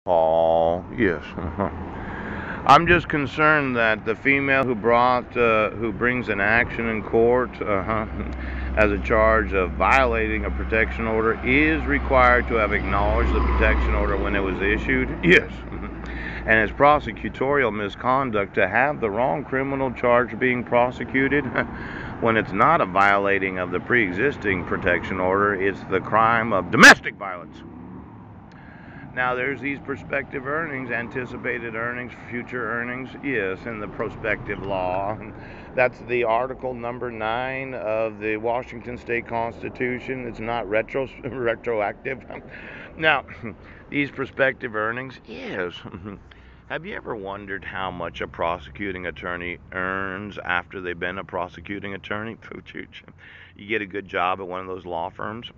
Paul, yes. I'm just concerned that the female who brings an action in court, as a charge of violating a protection order, is required to have acknowledged the protection order when it was issued. Yes. And it's prosecutorial misconduct to have the wrong criminal charge being prosecuted when it's not a violating of the pre-existing protection order. It's the crime of domestic violence. Now, there's these prospective earnings, anticipated earnings, future earnings, yes, in the prospective law. That's the Article number 9 of the Washington State Constitution. It's not retroactive. Now, these prospective earnings, yes. Have you ever wondered how much a prosecuting attorney earns after they've been a prosecuting attorney? You get a good job at one of those law firms.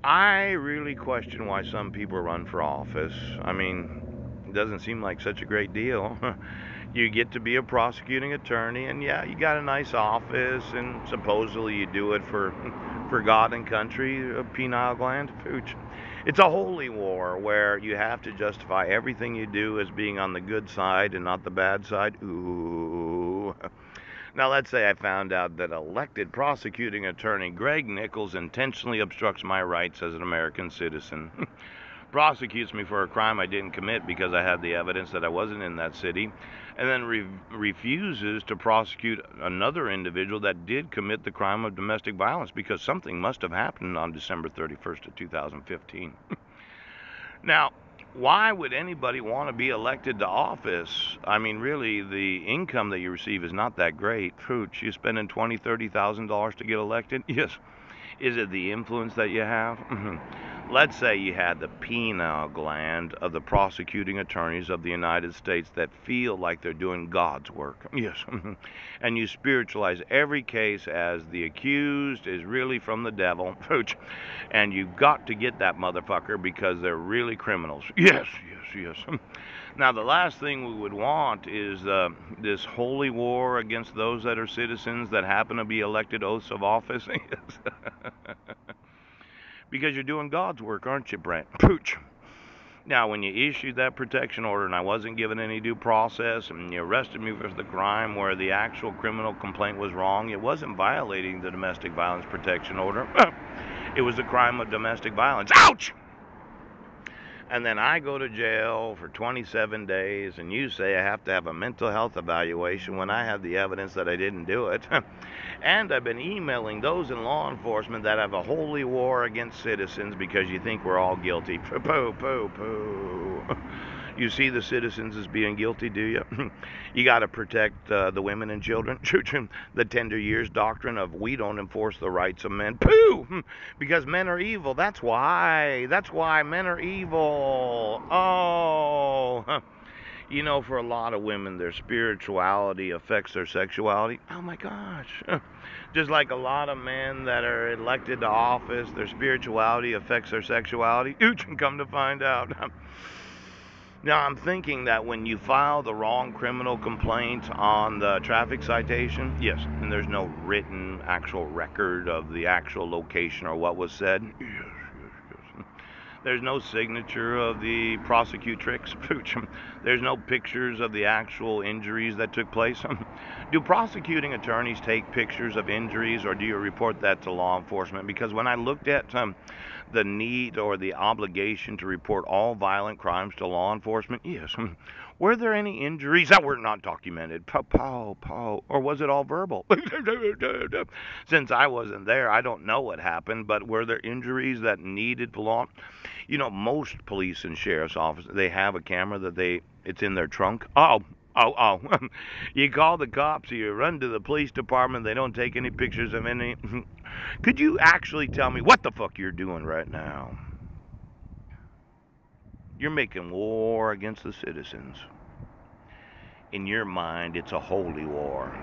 I really question why some people run for office. I mean, it doesn't seem like such a great deal. You get to be a prosecuting attorney, and yeah, you got a nice office, and supposedly you do it for God and country, a penile gland. Pooch. It's a holy war where you have to justify everything you do as being on the good side and not the bad side. Ooh. Now, let's say I found out that elected prosecuting attorney Greg Nichols intentionally obstructs my rights as an American citizen. Prosecutes me for a crime I didn't commit because I had the evidence that I wasn't in that city, and then refuses to prosecute another individual that did commit the crime of domestic violence because something must have happened on December 31st of 2015. Now, why would anybody want to be elected to office? I mean, really, the income that you receive is not that great. Pooch, you spending $20,000, $30,000 to get elected? Yes. Is it the influence that you have? Let's say you had the penile gland of the prosecuting attorneys of the United States that feel like they're doing God's work. Yes. And you spiritualize every case as the accused is really from the devil. And you've got to get that motherfucker because they're really criminals. Yes, yes, yes. Now, the last thing we would want is this holy war against those that are citizens that happen to be elected oaths of office. Because you're doing God's work, aren't you, Brent? Pooch. Now, when you issued that protection order and I wasn't given any due process and you arrested me for the crime where the actual criminal complaint was wrong, it wasn't violating the domestic violence protection order. It was a crime of domestic violence. Ouch! And then I go to jail for 27 days, and you say I have to have a mental health evaluation when I have the evidence that I didn't do it. And I've been emailing those in law enforcement that have a holy war against citizens because you think we're all guilty. Poo, poo, poo, poo. You see the citizens as being guilty, do you? You got to protect the women and children. The tender years doctrine of we don't enforce the rights of men. Pooh! Because men are evil. That's why. That's why men are evil. Oh. You know, for a lot of women, their spirituality affects their sexuality. Oh my gosh. Just like a lot of men that are elected to office, their spirituality affects their sexuality. Ooch, come to find out. Now, I'm thinking that when you file the wrong criminal complaint on the traffic citation, yes, and there's no written actual record of the actual location or what was said, yes, yes, yes. There's no signature of the prosecutrix. There's no pictures of the actual injuries that took place. Do prosecuting attorneys take pictures of injuries, or do you report that to law enforcement? Because when I looked at the need or the obligation to report all violent crimes to law enforcement, yes. Were there any injuries that were not documented? Pow, pow, pow. Or was it all verbal? Since I wasn't there, I don't know what happened, but were there injuries that needed law? You know, most police and sheriff's offices, they have a camera it's in their trunk. Oh, oh, oh. You call the cops, you run to the police department, they don't take any pictures of any. Could you actually tell me what the fuck you're doing right now? You're making war against the citizens. In your mind, it's a holy war.